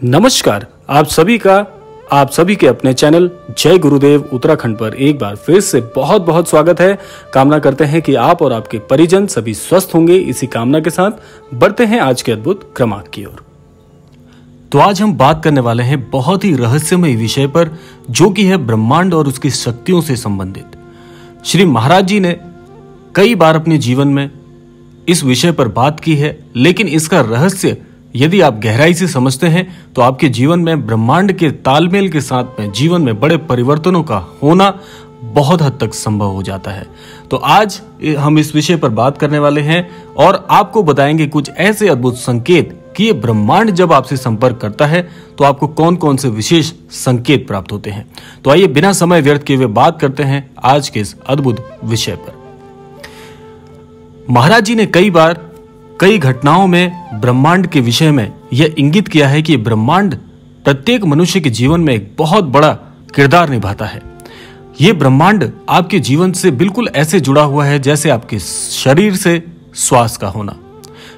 नमस्कार, आप सभी के अपने चैनल जय गुरुदेव उत्तराखंड पर एक बार फिर से बहुत बहुत स्वागत है। कामना करते हैं कि आप और आपके परिजन सभी स्वस्थ होंगे। इसी कामना के साथ बढ़ते हैं आज के अद्भुत क्रमांक की ओर। तो आज हम बात करने वाले हैं बहुत ही रहस्यमय विषय पर, जो कि है ब्रह्मांड और उसकी शक्तियों से संबंधित। श्री महाराज जी ने कई बार अपने जीवन में इस विषय पर बात की है, लेकिन इसका रहस्य यदि आप गहराई से समझते हैं तो आपके जीवन में ब्रह्मांड के तालमेल के साथ में जीवन में बड़े परिवर्तनों का होना बहुत हद तक संभव हो जाता है। तो आज हम इस विषय पर बात करने वाले हैं और आपको बताएंगे कुछ ऐसे अद्भुत संकेत कि ये ब्रह्मांड जब आपसे संपर्क करता है तो आपको कौन कौन से विशेष संकेत प्राप्त होते हैं। तो आइए बिना समय व्यर्थ किए हुए बात करते हैं आज के इस अद्भुत विषय पर। महाराज जी ने कई घटनाओं में ब्रह्मांड के विषय में यह इंगित किया है कि ब्रह्मांड प्रत्येक मनुष्य के जीवन में एक बहुत बड़ा किरदार निभाता है। यह ब्रह्मांड आपके जीवन से बिल्कुल ऐसे जुड़ा हुआ है जैसे आपके शरीर से श्वास का होना।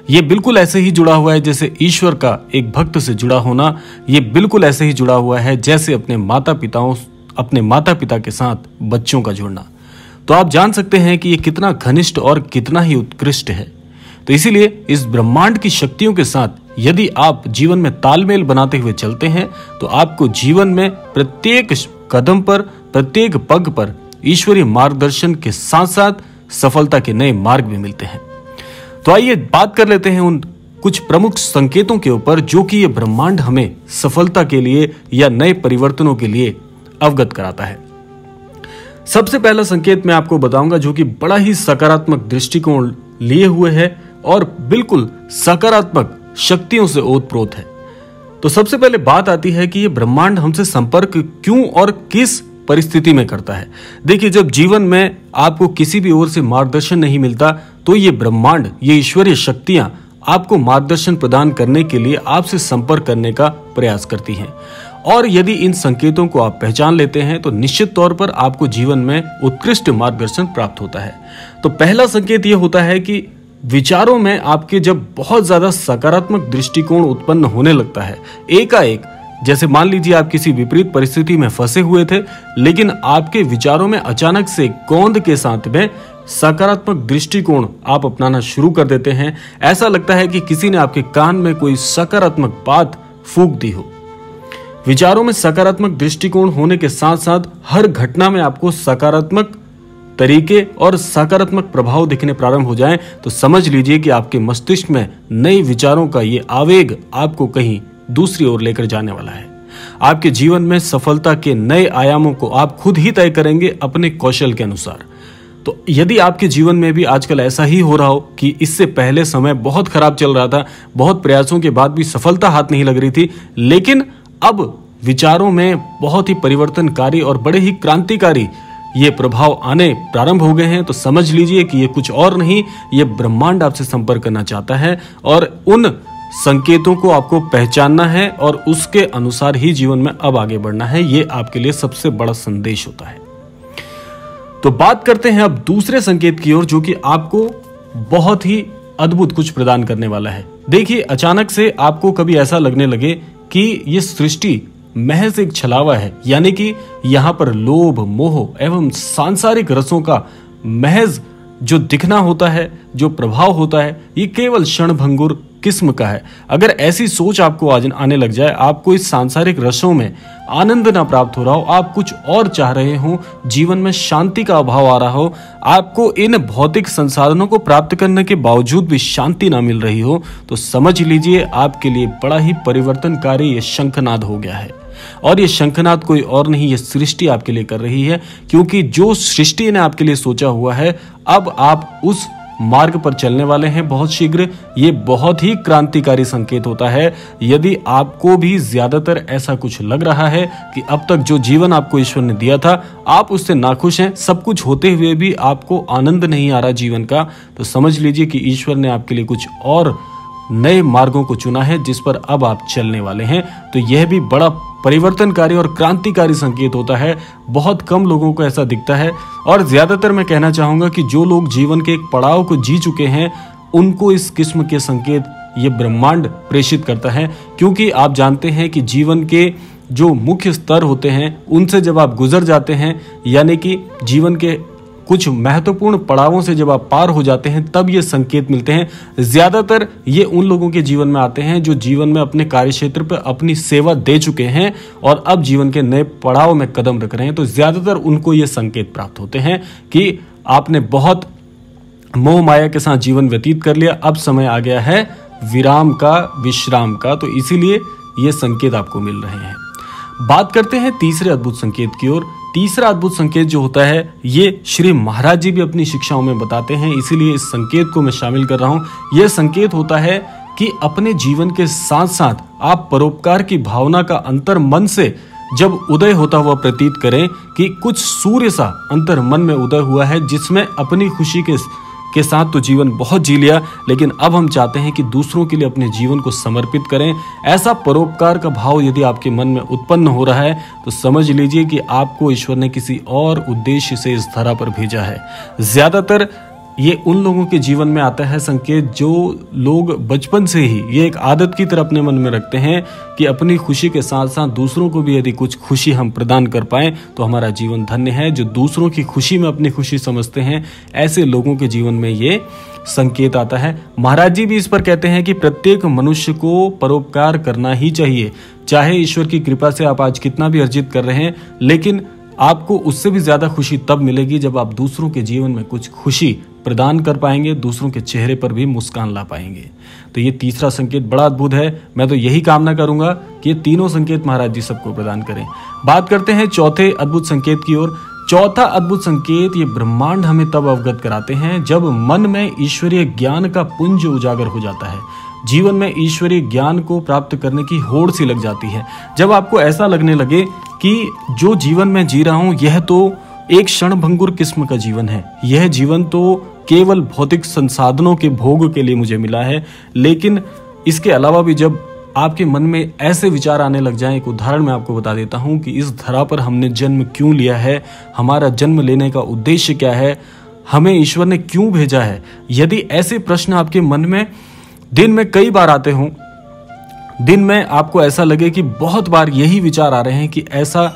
यह बिल्कुल ऐसे ही जुड़ा हुआ है जैसे ईश्वर का एक भक्त से जुड़ा होना। यह बिल्कुल ऐसे ही जुड़ा हुआ है जैसे अपने माता पिता के साथ बच्चों का जुड़ना। तो आप जान सकते हैं कि यह कितना घनिष्ठ और कितना ही उत्कृष्ट है। तो इसीलिए इस ब्रह्मांड की शक्तियों के साथ यदि आप जीवन में तालमेल बनाते हुए चलते हैं तो आपको जीवन में प्रत्येक कदम पर, प्रत्येक पग पर ईश्वरीय मार्गदर्शन के साथ साथ सफलता के नए मार्ग भी मिलते हैं। तो आइए बात कर लेते हैं उन कुछ प्रमुख संकेतों के ऊपर जो कि ये ब्रह्मांड हमें सफलता के लिए या नए परिवर्तनों के लिए अवगत कराता है। सबसे पहला संकेत मैं आपको बताऊंगा जो कि बड़ा ही सकारात्मक दृष्टिकोण लिए हुए है और बिल्कुल सकारात्मक शक्तियों से ओतप्रोत है। तो सबसे पहले बात आती है कि ये ब्रह्मांड हमसे संपर्क क्यों और किस परिस्थिति में करता है। देखिए, जब जीवन में आपको किसी भी ओर से मार्गदर्शन नहीं मिलता तो ये ब्रह्मांड, ये ईश्वरीय शक्तियां आपको मार्गदर्शन प्रदान करने के लिए आपसे संपर्क करने का प्रयास करती हैं। और यदि इन संकेतों को आप पहचान लेते हैं तो निश्चित तौर पर आपको जीवन में उत्कृष्ट मार्गदर्शन प्राप्त होता है। तो पहला संकेत यह होता है कि विचारों में आपके जब बहुत ज्यादा सकारात्मक दृष्टिकोण उत्पन्न होने लगता है एकाएक, जैसे मान लीजिए आप किसी विपरीत परिस्थिति में फंसे हुए थे लेकिन आपके विचारों में अचानक से गोंद के साथ में सकारात्मक दृष्टिकोण आप अपनाना शुरू कर देते हैं। ऐसा लगता है कि किसी ने आपके कान में कोई सकारात्मक बात फूंक दी हो। विचारों में सकारात्मक दृष्टिकोण होने के साथ साथ हर घटना में आपको सकारात्मक तरीके और सकारात्मक प्रभाव दिखने प्रारंभ हो जाएं तो समझ लीजिए कि आपके मस्तिष्क में नए विचारों का ये आवेग आपको कहीं दूसरी ओर लेकर जाने वाला है। आपके जीवन में सफलता के नए आयामों को आप खुद ही तय करेंगे अपने कौशल के अनुसार। तो यदि आपके जीवन में भी आजकल ऐसा ही हो रहा हो कि इससे पहले समय बहुत खराब चल रहा था, बहुत प्रयासों के बाद भी सफलता हाथ नहीं लग रही थी, लेकिन अब विचारों में बहुत ही परिवर्तनकारी और बड़े ही क्रांतिकारी ये प्रभाव आने प्रारंभ हो गए हैं, तो समझ लीजिए कि ये कुछ और नहीं, ये ब्रह्मांड आपसे संपर्क करना चाहता है और उन संकेतों को आपको पहचानना है और उसके अनुसार ही जीवन में अब आगे बढ़ना है। ये आपके लिए सबसे बड़ा संदेश होता है। तो बात करते हैं अब दूसरे संकेत की ओर जो कि आपको बहुत ही अद्भुत कुछ प्रदान करने वाला है। देखिए, अचानक से आपको कभी ऐसा लगने लगे कि ये सृष्टि महज एक छलावा है, यानी कि यहाँ पर लोभ, मोह एवं सांसारिक रसों का महज जो दिखना होता है, जो प्रभाव होता है, ये केवल क्षणभंगुर किस्म का है। अगर ऐसी सोच आपको आज आने लग जाए, आपको इस सांसारिक रसों में आनंद ना प्राप्त हो रहा हो, आप कुछ और चाह रहे हो, जीवन में शांति का अभाव आ रहा हो, आपको इन भौतिक संसाधनों को प्राप्त करने के बावजूद भी शांति ना मिल रही हो, तो समझ लीजिए आपके लिए बड़ा ही परिवर्तनकारी ये शंखनाद हो गया है। और ये शंखनाद कोई और नहीं, ये सृष्टि आपके लिए कर रही है, क्योंकि जो सृष्टि ने आपके लिए सोचा हुआ है अब आप उस मार्ग पर चलने वाले हैं बहुत शीघ्र। ये बहुत ही क्रांतिकारी संकेत होता है। यदि आपको भी ज्यादातर ऐसा कुछ लग रहा है कि अब तक जो जीवन आपको ईश्वर ने दिया था आप उससे नाखुश हैं, सब कुछ होते हुए भी आपको आनंद नहीं आ रहा जीवन का, तो समझ लीजिए कि ईश्वर ने आपके लिए कुछ और नए मार्गों को चुना है जिस पर अब आप चलने वाले हैं। तो यह भी बड़ा परिवर्तनकारी और क्रांतिकारी संकेत होता है। बहुत कम लोगों को ऐसा दिखता है और ज्यादातर मैं कहना चाहूंगा कि जो लोग जीवन के एक पड़ाव को जी चुके हैं उनको इस किस्म के संकेत ये ब्रह्मांड प्रेषित करता है, क्योंकि आप जानते हैं कि जीवन के जो मुख्य स्तर होते हैं उनसे जब आप गुजर जाते हैं, यानी कि जीवन के कुछ महत्वपूर्ण पड़ावों से जब आप पार हो जाते हैं, तब ये संकेत मिलते हैं। ज्यादातर ये उन लोगों के जीवन में आते हैं जो जीवन में अपने कार्यक्षेत्र पर अपनी सेवा दे चुके हैं और अब जीवन के नए पड़ाव में कदम रख रहे हैं। तो ज्यादातर उनको ये संकेत प्राप्त होते हैं कि आपने बहुत मोह माया के साथ जीवन व्यतीत कर लिया, अब समय आ गया है विराम का, विश्राम का। तो इसीलिए ये संकेत आपको मिल रहे हैं। बात करते हैं तीसरे अद्भुत संकेत की ओर। तीसरा अद्भुत संकेत जो होता है, ये श्री महाराज जी भी अपनी शिक्षाओं में बताते हैं, इसीलिए इस संकेत को मैं शामिल कर रहा हूं। यह संकेत होता है कि अपने जीवन के साथ साथ आप परोपकार की भावना का अंतर मन से जब उदय होता हुआ प्रतीत करें कि कुछ सूर्य सा अंतर मन में उदय हुआ है, जिसमें अपनी खुशी के साथ तो जीवन बहुत जी लिया, लेकिन अब हम चाहते हैं कि दूसरों के लिए अपने जीवन को समर्पित करें। ऐसा परोपकार का भाव यदि आपके मन में उत्पन्न हो रहा है तो समझ लीजिए कि आपको ईश्वर ने किसी और उद्देश्य से इस धरा पर भेजा है। ज्यादातर ये उन लोगों के जीवन में आता है संकेत जो लोग बचपन से ही ये एक आदत की तरह अपने मन में रखते हैं कि अपनी खुशी के साथ साथ दूसरों को भी यदि कुछ खुशी हम प्रदान कर पाएं तो हमारा जीवन धन्य है। जो दूसरों की खुशी में अपनी खुशी समझते हैं, ऐसे लोगों के जीवन में ये संकेत आता है। महाराज जी भी इस पर कहते हैं कि प्रत्येक मनुष्य को परोपकार करना ही चाहिए। चाहे ईश्वर की कृपा से आप आज कितना भी अर्जित कर रहे हैं, लेकिन आपको उससे भी ज्यादा खुशी तब मिलेगी जब आप दूसरों के जीवन में कुछ खुशी प्रदान कर पाएंगे, दूसरों के चेहरे पर भी मुस्कान ला पाएंगे। तो ये तीसरा संकेत बड़ा अद्भुत है। मैं तो यही कामना करूंगा कि ये तीनों संकेत महाराज जी सबको प्रदान करें। बात करते हैं चौथे अद्भुत संकेत की ओर। चौथा अद्भुत संकेत, ये ब्रह्मांड हमें तब अवगत कराते हैं जब मन में ईश्वरीय ज्ञान का पुंज उजागर हो जाता है। जीवन में ईश्वरीय ज्ञान को प्राप्त करने की होड़ सी लग जाती है। जब आपको ऐसा लगने लगे कि जो जीवन मैं जी रहा हूं यह तो एक क्षणभंगुर किस्म का जीवन है, यह जीवन तो केवल भौतिक संसाधनों के भोग के लिए मुझे मिला है, लेकिन इसके अलावा भी जब आपके मन में ऐसे विचार आने लग जाएं, एक उदाहरण मैं आपको बता देता हूं कि इस धरा पर हमने जन्म क्यों लिया है, हमारा जन्म लेने का उद्देश्य क्या है, हमें ईश्वर ने क्यों भेजा है। यदि ऐसे प्रश्न आपके मन में दिन में कई बार आते हों, दिन में आपको ऐसा लगे कि बहुत बार यही विचार आ रहे हैं कि ऐसा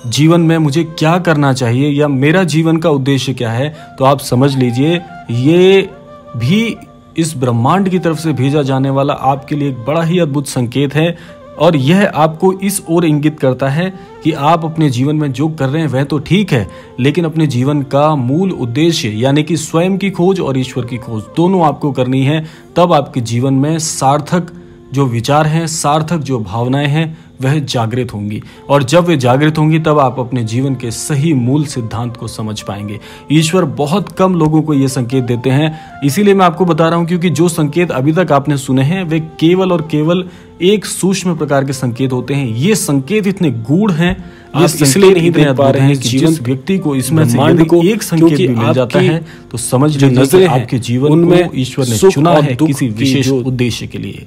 जीवन में मुझे क्या करना चाहिए या मेरा जीवन का उद्देश्य क्या है, तो आप समझ लीजिए ये भी इस ब्रह्मांड की तरफ से भेजा जाने वाला आपके लिए एक बड़ा ही अद्भुत संकेत है। और यह आपको इस ओर इंगित करता है कि आप अपने जीवन में जो कर रहे हैं वह तो ठीक है, लेकिन अपने जीवन का मूल उद्देश्य यानी कि स्वयं की खोज और ईश्वर की खोज दोनों आपको करनी है। तब आपके जीवन में सार्थक जो विचार हैं, सार्थक जो भावनाएं हैं वह जागृत होंगी, और जब वे जागृत होंगी तब आप अपने जीवन के सही मूल सिद्धांत को समझ पाएंगे। ईश्वर बहुत कम लोगों को ये संकेत देते हैं, इसीलिए मैं आपको बता रहा हूं, क्योंकि जो संकेत अभी तक आपने सुने हैं वे केवल और केवल एक सूक्ष्म प्रकार के संकेत होते हैं। ये संकेत इतने गूढ़ हैं, आप इसलिए नहीं देख पा रहे हैं कि जिस व्यक्ति को इसमें से यदि एक संकेत भी मिल जाता है तो समझ लीजिए आपके जीवन में ईश्वर ने चुना है किसी विशेष उद्देश्य के लिए।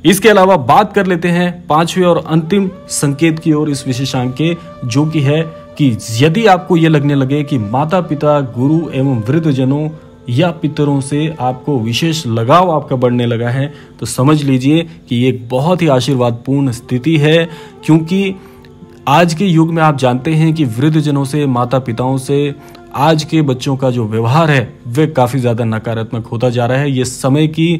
इसके अलावा बात कर लेते हैं पांचवें और अंतिम संकेत की ओर इस विशेषांक के, जो कि है कि यदि आपको यह लगने लगे कि माता पिता, गुरु एवं वृद्ध जनों या पितरों से आपको विशेष लगाव आपका बढ़ने लगा है, तो समझ लीजिए कि ये एक बहुत ही आशीर्वादपूर्ण स्थिति है। क्योंकि आज के युग में आप जानते हैं कि वृद्ध जनों से, माता पिताओं से आज के बच्चों का जो व्यवहार है वह काफी ज्यादा नकारात्मक होता जा रहा है। ये समय की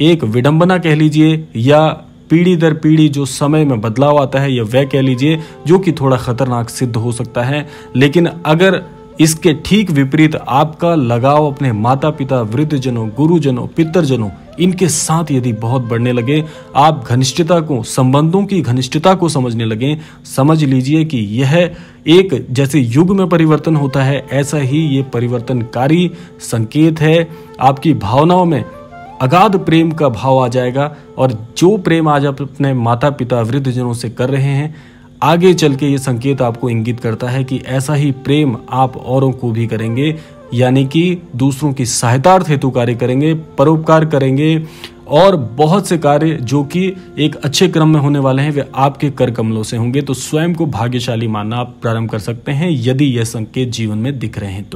एक विडंबना कह लीजिए, या पीढ़ी दर पीढ़ी जो समय में बदलाव आता है, या वह कह लीजिए जो कि थोड़ा खतरनाक सिद्ध हो सकता है। लेकिन अगर इसके ठीक विपरीत आपका लगाव अपने माता पिता, वृद्धजनों, गुरुजनों, पितरजनों इनके साथ यदि बहुत बढ़ने लगे, आप घनिष्ठता को, संबंधों की घनिष्ठता को समझने लगे, समझ लीजिए कि यह एक जैसे युग में परिवर्तन होता है ऐसा ही ये परिवर्तनकारी संकेत है। आपकी भावनाओं में अगाध प्रेम का भाव आ जाएगा, और जो प्रेम आज आप अपने माता पिता, वृद्धजनों से कर रहे हैं, आगे चल के ये संकेत आपको इंगित करता है कि ऐसा ही प्रेम आप औरों को भी करेंगे, यानी कि दूसरों की सहायतार्थ हेतु कार्य करेंगे, परोपकार करेंगे, और बहुत से कार्य जो कि एक अच्छे क्रम में होने वाले हैं वे आपके कर कमलों से होंगे। तो स्वयं को भाग्यशाली मानना आप प्रारंभ कर सकते हैं यदि यह संकेत जीवन में दिख रहे हैं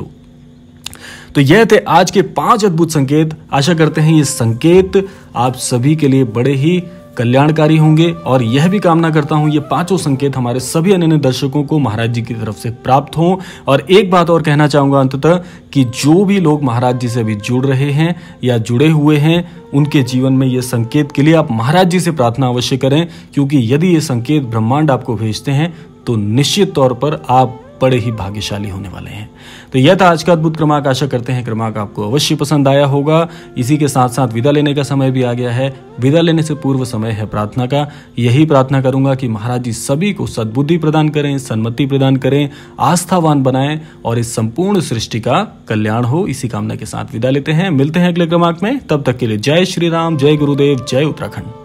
तो यह थे आज के 5 अद्भुत संकेत। आशा करते हैं ये संकेत आप सभी के लिए बड़े ही कल्याणकारी होंगे और यह भी कामना करता हूं ये 5 संकेत हमारे सभी अन्य दर्शकों को महाराज जी की तरफ से प्राप्त हों। और एक बात और कहना चाहूंगा अंततः कि जो भी लोग महाराज जी से अभी जुड़ रहे हैं या जुड़े हुए हैं, उनके जीवन में ये संकेत के लिए आप महाराज जी से प्रार्थना अवश्य करें, क्योंकि यदि ये संकेत ब्रह्मांड आपको भेजते हैं तो निश्चित तौर पर आप बड़े ही भाग्यशाली होने वाले हैं। तो यह था आज का अद्भुत क्रमांक। आशा करते हैं क्रमांक आपको अवश्य पसंद आया होगा। इसी के साथ साथ विदा लेने का समय भी आ गया है। विदा लेने से पूर्व समय है प्रार्थना का। यही प्रार्थना करूंगा कि महाराज जी सभी को सद्बुद्धि प्रदान करें, सन्मति प्रदान करें, आस्थावान बनाएं और इस संपूर्ण सृष्टि का कल्याण हो। इसी कामना के साथ विदा लेते हैं। मिलते हैं अगले क्रमांक में। तब तक के लिए जय श्री राम, जय गुरुदेव, जय उत्तराखंड।